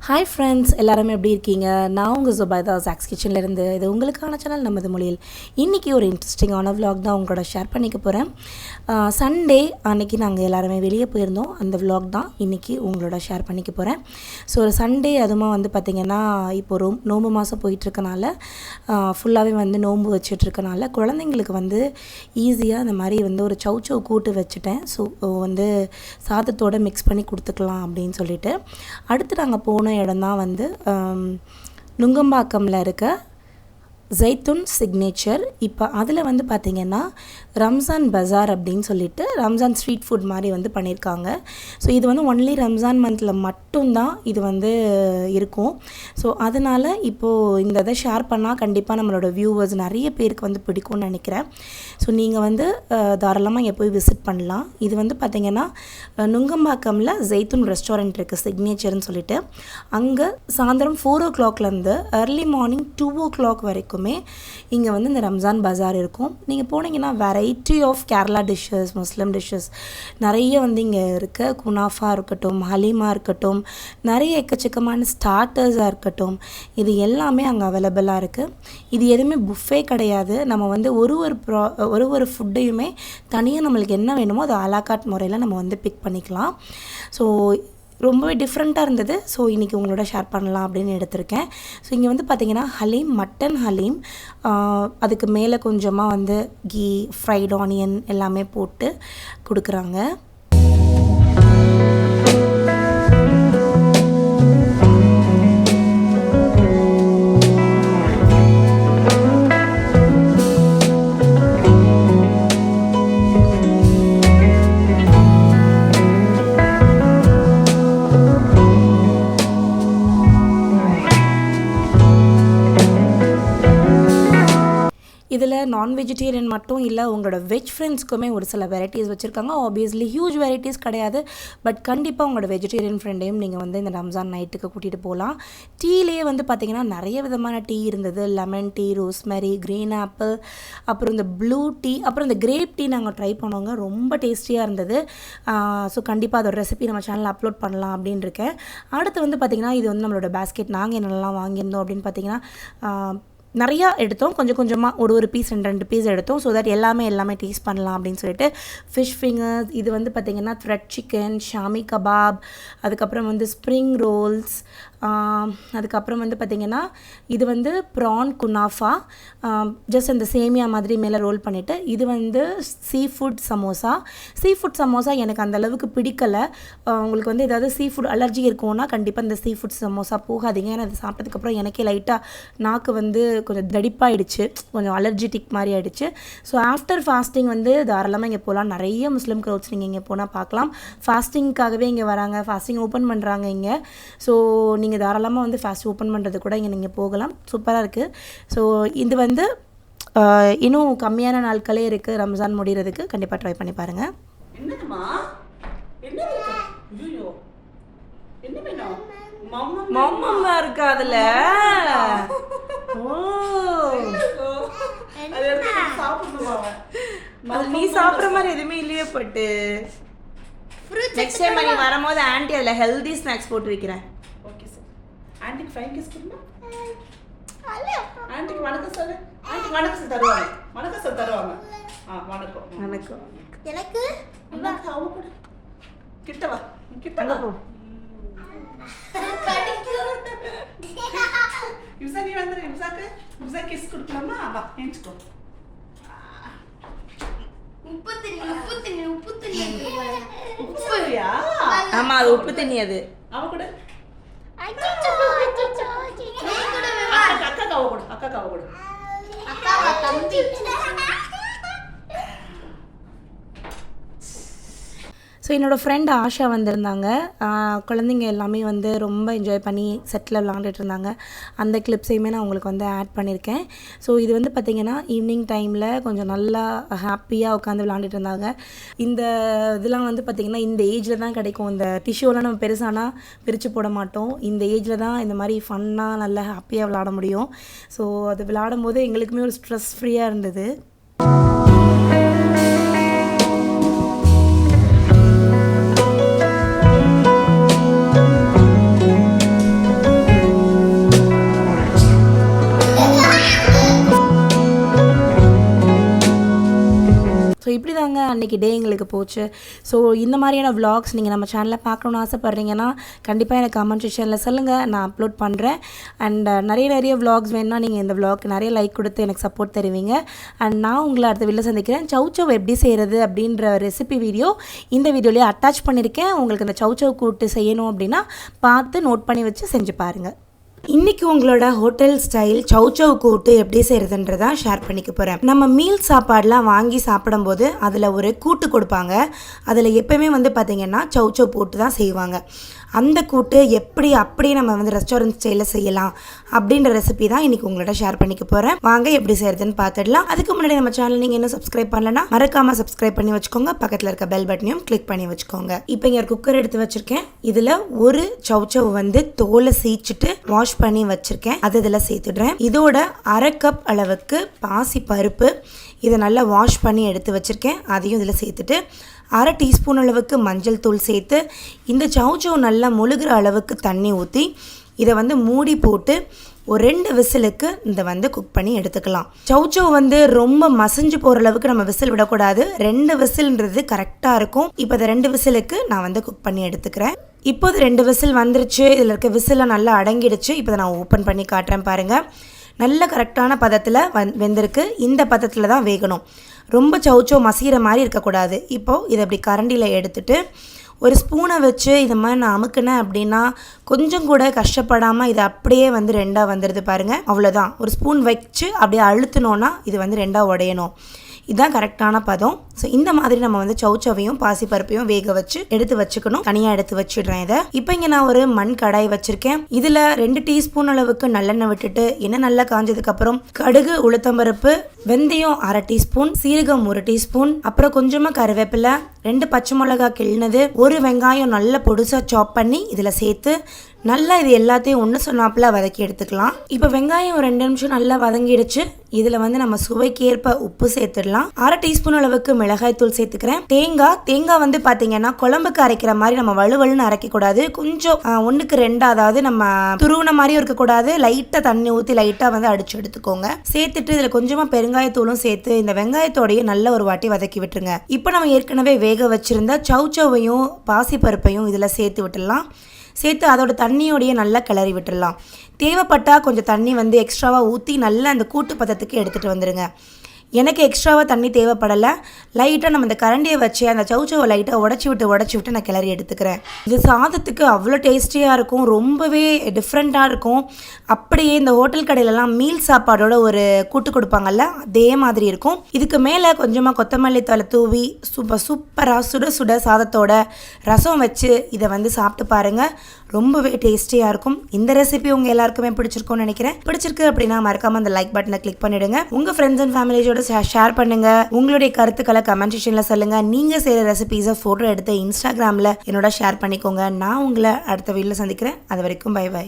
Hi friends, எல்லாருமே எப்படி இருக்கீங்க? நான் உங்கள் ஜுபைதா zacs.kitchen.இருந்து. இது உங்களுக்கான சேனல் நமது மொழியில். இன்றைக்கி ஒரு இன்ட்ரெஸ்டிங்கான vlog தான் உங்களோட ஷேர் பண்ணிக்க போகிறேன். சண்டே அன்றைக்கி நாங்கள் எல்லாருமே வெளியே போயிருந்தோம். அந்த vlog தான் இன்றைக்கி உங்களோட ஷேர் பண்ணிக்க போகிறேன். ஸோ ஒரு சண்டே அதுவும் வந்து பார்த்திங்கன்னா இப்போ நோம்பு மாதம் போயிட்டுருக்கனால ஃபுல்லாகவே வந்து நோம்பு வச்சிட்ருக்கனால குழந்தைங்களுக்கு வந்து ஈஸியாக இந்த மாதிரி வந்து ஒரு சௌ கூட்டு வச்சுட்டேன். ஸோ வந்து சாதத்தோடு மிக்ஸ் பண்ணி கொடுத்துக்கலாம் அப்படின்னு சொல்லிட்டு அடுத்து நாங்கள் போன இடம் தான் வந்து நுங்கம்பாக்கமில் இருக்க ஜைத்துன் சிக்னேச்சர். இப்போ அதில் வந்து பார்த்திங்கன்னா ரம்ஜான் பஜார் அப்படின்னு சொல்லிட்டு ரம்ஜான் ஸ்ட்ரீட் ஃபுட் மாதிரி வந்து பண்ணியிருக்காங்க. ஸோ இது வந்து ஒன்லி ரம்ஜான் மந்தில் மட்டும்தான் இது வந்து இருக்கும். ஸோ அதனால் இப்போது இந்த இதை ஷேர் பண்ணால் கண்டிப்பாக நம்மளோட வியூவர்ஸ் நிறைய பேருக்கு வந்து பிடிக்கும்னு நினைக்கிறேன். ஸோ நீங்கள் வந்து தாராளமாக இங்கே போய் விசிட் பண்ணலாம். இது வந்து பார்த்திங்கன்னா நுங்கம்பாக்கமில் ஜெய்துன் ரெஸ்டாரண்ட் இருக்குது, சிக்னேச்சர்னு சொல்லிட்டு. அங்கே சாயந்தரம் 4 o'clockலேருந்து early morning 2 o'clock வரைக்கும் இங்கே வந்து இந்த ரம்ஜான் பஜார் இருக்கும். நீங்கள் போனீங்கன்னா variety of Kerala dishes, Muslim dishes நிறைய வந்து இங்கே இருக்க. குனாஃபா இருக்கட்டும், ஹலீமா இருக்கட்டும், நிறைய எக்கச்சக்கமான ஸ்டார்டர்ஸாக இருக்கட்டும், இது எல்லாமே அங்கே அவைலபிளாக இருக்குது. இது எதுவுமே புஃபே கிடையாது. நம்ம வந்து ஒரு ஃபுட்டையுமே தனியாக நம்மளுக்கு என்ன வேணுமோ அதை அலாகாட் முறையில் நம்ம வந்து பிக் பண்ணிக்கலாம். ஸோ ரொம்பவே டிஃப்ரெண்ட்டாக இருந்தது. ஸோ இன்றைக்கி உங்களோட ஷேர் பண்ணலாம் அப்படின்னு எடுத்திருக்கேன். ஸோ இங்கே வந்து பார்த்திங்கன்னா ஹலீம், மட்டன் ஹலீம், அதுக்கு மேலே கொஞ்சமாக வந்து கீ, ஃப்ரைட் ஆனியன் எல்லாமே போட்டு கொடுக்குறாங்க. இதில் நான் வெஜிடேரியன் மட்டும் இல்லை, உங்களோட வெஜ் ஃப்ரெண்ட்ஸ்க்குமே ஒரு சில வெரைட்டிஸ் வச்சுருக்காங்க. ஆப்வியஸ்லி ஹியூஜ் வெரைட்டிஸ் கிடையாது, பட் கண்டிப்பாக உங்களோட வெஜிடேரியன் ஃப்ரெண்டையும் நீங்கள் வந்து இந்த ரம்ஜான் நைட்டுக்கு கூட்டிகிட்டு போகலாம். டீலேயே வந்து பார்த்திங்கன்னா நிறைய விதமான டீ இருந்தது. Lemon tea, rosemary, green apple, அப்புறம் இந்த ப்ளூ டீ, அப்புறம் இந்த கிரேப் டீ நாங்கள் ட்ரை பண்ணோங்க. ரொம்ப டேஸ்டியாக இருந்தது. ஸோ கண்டிப்பாக அதோட ரெசிபி நம்ம சேனலில் அப்லோட் பண்ணலாம் அப்படின்னு இருக்கேன். அடுத்து வந்து பார்த்திங்கன்னா இது வந்து நம்மளோட பேஸ்கெட். நாங்கள் என்னெல்லாம் வாங்கியிருந்தோம் அப்படின்னு பார்த்திங்கன்னா நிறையா எடுத்தோம். கொஞ்சமாக ஒரு பீஸ் 2 பீஸ் எடுத்தோம். ஸோ தட் எல்லாமே டேஸ்ட் பண்ணலாம் அப்படின்னு சொல்லிட்டு ஃபிஷ் ஃபிங்கர்ஸ், இது வந்து பார்த்திங்கன்னா த்ரெட் சிக்கன், ஷாமி கபாப், அதுக்கப்புறம் வந்து ஸ்ப்ரிங் ரோல்ஸ், அதுக்கப்புறம் வந்து பார்த்திங்கன்னா இது வந்து ப்ரான் குனாஃபா, ஜஸ்ட் அந்த சேமியா மாதிரி மேலே ரோல் பண்ணிவிட்டு. இது வந்து சீ ஃபுட் சமோசா எனக்கு அந்தளவுக்கு பிடிக்கலை. உங்களுக்கு வந்து ஏதாவது சீ ஃபுட் அலர்ஜி இருக்கும்னா கண்டிப்பாக இந்த சீ ஃபுட் சமோசா போகாதீங்க. ஏன்னா அது சாப்பிட்டதுக்கப்புறம் எனக்கே லைட்டாக நாக்கு வந்து கொஞ்சம் தடிப்பாயிடுச்சு, கொஞ்சம் அலர்ஜிட்டிக் மாதிரி ஆகிடுச்சு. ஸோ ஆஃப்டர் ஃபாஸ்டிங் வந்து தாராளமாக இங்கே போகலாம். நிறைய முஸ்லீம் க்ரௌட்ஸ் நீங்கள் இங்கே போனால் பார்க்கலாம். ஃபாஸ்டிங்காகவே இங்கே வராங்க, ஃபாஸ்டிங் ஓப்பன் பண்ணுறாங்க இங்கே. ஸோ நீங்கள் தாராளமாக வந்து ஃபாஸ்ட் ஓப்பன் பண்ணுறது கூட இங்கே நீங்கள் போகலாம். சூப்பராக இருக்குது. ஸோ இது வந்து இன்னும் கம்மியான நாட்களே இருக்குது ரம்ஜான் முடிகிறதுக்கு. கண்டிப்பாக ட்ரை பண்ணி பாருங்கள். மாமா இருக்கா அதில்? நீ சாப்பிட்ற மாதிரி எதுவுமே இல்லையே பட்டு. நெக்ஸ்ட் டைம் நீ வரும்போது ஆண்டி அதில் ஹெல்தி ஸ்நாக்ஸ் போட்டு வைக்கிறேன். Okay sir. ஆண்டிக்கு ஃபைன் கிஸ் கொடுமா. ஆண்டிக்கு வணக்கம் சொல்லு. ஆண்டிக்கு வணக்கம் சார் தருவாங்க. வணக்கம் சார் தருவாங்க. வணக்கம் எனக்கு அவங்க கூட கிட்ட வா, கிட்ட வா. இம்சா நீ வந்துரு. இம்சா கிஸ் கொடுக்கலாமா? வா ஏஞ்சுக்கோ. ஆமா அது உப்பு தண்ணி. அது அவ கூட அக்கா கூட ஸோ என்னோடய ஃப்ரெண்ட் ஆஷா வந்திருந்தாங்க. குழந்தைங்க எல்லாமே வந்து ரொம்ப என்ஜாய் பண்ணி செட்டில் விளாண்டுட்டு இருந்தாங்க. அந்த கிளிப்ஸையுமே நான் உங்களுக்கு வந்து ஆட் பண்ணியிருக்கேன். ஸோ இது வந்து பார்த்திங்கன்னா ஈவினிங் டைமில் கொஞ்சம் நல்லா ஹாப்பியாக உட்காந்து விளாண்டுட்டு இருந்தாங்க. இந்த இதெல்லாம் வந்து பார்த்திங்கன்னா இந்த ஏஜில் தான் கிடைக்கும். இந்த டிஷ்யூலாம் நம்ம பெருசானா பிரித்து போட மாட்டோம். இந்த ஏஜில் தான் இந்த மாதிரி ஃபன்னாக நல்லா ஹாப்பியாக விளாட முடியும். ஸோ அது விளாடும் போது எங்களுக்குமே ஒரு ஸ்ட்ரெஸ் ஃப்ரீயாக இருந்தது. அன்றைக்கி டே எங்களுக்கு போச்சு. ஸோ இந்த மாதிரியான vlogs நீங்கள் நம்ம சேனலில் பார்க்கணுன்னு ஆசைப்பட்றீங்கன்னா கண்டிப்பாக எனக்கு கமெண்ட் செக்ஷனில் சொல்லுங்கள், நான் அப்லோட் பண்ணுறேன். அண்ட் நிறைய vlogs வேணுன்னா நீங்கள் இந்த vlogக்கு நிறைய லைக் கொடுத்து எனக்கு சப்போர்ட் தருவீங்க. அண்ட் நான் உங்களை அடுத்த வீடியோவில் சந்திக்கிறேன். சௌச்சவ் எப்படி செய்கிறது அப்படின்ற ரெசிபி வீடியோ இந்த வீடியோலேயே அட்டாச் பண்ணியிருக்கேன். உங்களுக்கு இந்த சௌச்சவ் கூட்டு செய்யணும் அப்படின்னா பார்த்து நோட் பண்ணி வச்சு செஞ்சு பாருங்கள். இன்றைக்கி உங்களோட ஹோட்டல் ஸ்டைல் சௌச்சவ் கூட்டு எப்படி செய்கிறதுன்றதான் ஷேர் பண்ணிக்க போகிறேன். நம்ம மீல் சாப்பாடெலாம் வாங்கி சாப்பிடும்போது அதில் ஒரு கூட்டு கொடுப்பாங்க. அதில் எப்போயுமே வந்து பார்த்திங்கன்னா சௌச்சவ் போட்டு தான் செய்வாங்க. அந்த கூட்டு எப்படி அப்படியே நம்ம வந்து ரெஸ்டாரண்ட் ஸ்டைலில் செய்யலாம் அப்படின்ற ரெசிபி தான் இன்றைக்கி உங்களோட ஷேர் பண்ணிக்க போகிறேன். வாங்க எப்படி செய்கிறதுன்னு பார்த்துடலாம். அதுக்கு முன்னாடி நம்ம சேனல் நீங்கள் இன்னும் சப்ஸ்கிரைப் பண்ணலன்னா மறக்காமல் சப்ஸ்கிரைப் பண்ணி வச்சுக்கோங்க. பக்கத்தில் இருக்க பெல் பட்டனையும் கிளிக் பண்ணி வச்சுக்கோங்க. இப்போ இங்கே ஒரு குக்கர் எடுத்து வச்சுருக்கேன். இதில் ஒரு சௌச்சவ் வந்து தோலை சீச்சிட்டு வாஷ் பண்ணி வச்சுருக்கேன். அது இதில் சேர்த்துடுறேன். இதோட 1/2 கப் அளவுக்கு பாசி பருப்பு இதை நல்லா வாஷ் பண்ணி எடுத்து வச்சுருக்கேன். அதையும் இதில் சேர்த்துட்டு 1/2 டீஸ்பூன் அளவுக்கு மஞ்சள் தூள் சேர்த்து இந்த சௌச்சவ் நல்லா முழுகிற அளவுக்கு தண்ணி ஊற்றி இதை வந்து மூடி போட்டு ஒரு 2 விசிலுக்கு இதை வந்து குக் பண்ணி எடுத்துக்கலாம். சௌச்சவ் வந்து ரொம்ப மசிஞ்சு போகிற அளவுக்கு நம்ம விசில் விடக்கூடாது. 2 விசில்ன்றது கரெக்டாக இருக்கும். இப்போ இந்த 2 விசிலுக்கு நான் வந்து குக் பண்ணி எடுத்துக்கிறேன். இப்போது 2 விசில் வந்துருச்சு. இதில் இருக்க விசிலாம் நல்லா அடங்கிடுச்சு. இப்போ நான் ஓப்பன் பண்ணி காட்டுறேன் பாருங்கள். நல்ல கரெக்டான பதத்தில் வெந்திருக்கு. இந்த பதத்தில் தான் வேகணும். ரொம்ப சௌச்சவ் மசிகிற மாதிரி இருக்கக்கூடாது. இப்போது இதை அப்படி கரண்டியில் எடுத்துட்டு ஒரு ஸ்பூனை வச்சு இந்த மாதிரி நான் அமுக்குனேன் அப்படின்னா கொஞ்சம் கூட கஷ்டப்படாமல் இது அப்படியே வந்து 2ஆக வந்துடுது பாருங்கள். அவ்வளோதான். ஒரு ஸ்பூன் வச்சு அப்படியே அழுத்தினோன்னா இது வந்து 2ஆக உடையணும். இதுதான் கரெக்டான பதம். ஸோ இந்த மாதிரி நம்ம வந்து சௌச்சவையும் பாசிப்பருப்பையும் வேக வச்சு எடுத்து வச்சுக்கணும். தனியாக எடுத்து வச்சிடுறேன் இதை. இப்போ இங்கே நான் ஒரு மண் கடாய் வச்சுருக்கேன். இதில் 2 டீஸ்பூன் அளவுக்கு நல்லெண்ணெய் விட்டுட்டு எண்ணெய் நல்லா காஞ்சதுக்கப்புறம் கடுகு, உளுத்தம்பருப்பு, வெந்தயம் 1/2 டீஸ்பூன், சீரகம் 1 டீஸ்பூன், அப்புறம் கொஞ்சமாக கருவேப்பிலை, 2 பச்சை மிளகாய் கிள்னது, 1 வெங்காயம் நல்லா பொடுசாக சாப் பண்ணி இதில் சேர்த்து நல்லா இது எல்லாத்தையும் ஒன்று சொன்னாப்பில் வதக்கி எடுத்துக்கலாம். இப்போ வெங்காயம் ஒரு 2 நிமிஷம் நல்லா வதங்கிடுச்சு. இதில் வந்து நம்ம சுவைக்கேற்ப உப்பு சேர்த்துடலாம். 1/2 டீஸ்பூன் அளவுக்கு மிளகாய் தூள் சேர்த்துக்கிறேன். தேங்காய் வந்து பார்த்தீங்கன்னா குழம்புக்கு அரைக்கிற மாதிரி நம்ம வலுவலுன்னு அரைக்கக்கூடாது. கொஞ்சம் 1க்கு 2 அதாவது நம்ம துருவின மாதிரியும் இருக்கக்கூடாது. லைட்டாக தண்ணி ஊற்றி லைட்டாக வந்து அடிச்சு எடுத்துக்கோங்க. சேர்த்துட்டு இதில் கொஞ்சமாக பெருங்காயத்தூளும் சேர்த்து இந்த வெங்காயத்தோடையும் நல்ல ஒரு வாட்டி வதக்கி விட்டுருங்க. இப்போ நம்ம ஏற்கனவே வேக வச்சிருந்த சௌச்சவையும் பாசிப்பருப்பையும் இதில் சேர்த்து விட்டுடலாம். சேர்த்து அதோட தண்ணியோடையே நல்லா கிளறி விட்டுடலாம். தேவைப்பட்டால் கொஞ்சம் தண்ணி வந்து எக்ஸ்ட்ராவாக ஊற்றி நல்லா அந்த கூட்டு பதத்துக்கு எடுத்துகிட்டு வந்துடுங்க. எனக்கு எக்ஸ்ட்ராவாக தண்ணி தேவைப்படலை. லைட்டாக நம்ம இந்த கரண்டியை வச்சு அந்த சௌச்சவை லைட்டாக உடச்சி விட்டு நான் கிளறி எடுத்துக்கிறேன். இது சாதத்துக்கு அவ்வளோ டேஸ்டியாக இருக்கும். ரொம்பவே டிஃப்ரெண்ட்டாக இருக்கும். அப்படியே இந்த ஹோட்டல் கடையிலலாம் மீல் சாப்பாடோட ஒரு கூட்டு கொடுப்பாங்கல்ல, அதே மாதிரி இருக்கும். இதுக்கு மேலே கொஞ்சமாக கொத்தமல்லி தழை தூவி சூப்பராக சுட சுட சாதத்தோட ரசம் வச்சு இதை வந்து சாப்பிட்டு பாருங்கள். ரொம்பவே டேஸ்டியாக இருக்கும். இந்த ரெசிபி உங்கள் எல்லாருக்குமே பிடிச்சிருக்கும்னு நினைக்கிறேன். பிடிச்சிருக்கு அப்படின்னா மறக்காமல் அந்த லைக் பட்டனை கிளிக் பண்ணிவிடுங்க. உங்கள் ஃப்ரெண்ட்ஸ் அண்ட் ஃபேமிலியோட ஷேர் பண்ணுங்கள். உங்களுடைய கருத்துக்களை கமெண்ட் செக்ஷனில் சொல்லுங்கள். நீங்கள் செய்கிற ரெசிபீஸை ஃபோட்டோ எடுத்து இன்ஸ்டாகிராமில் என்னோட ஷேர் பண்ணிக்கோங்க. நான் உங்களை அடுத்த வீடியோவில் சந்திக்கிறேன். அது வரைக்கும் பை பை.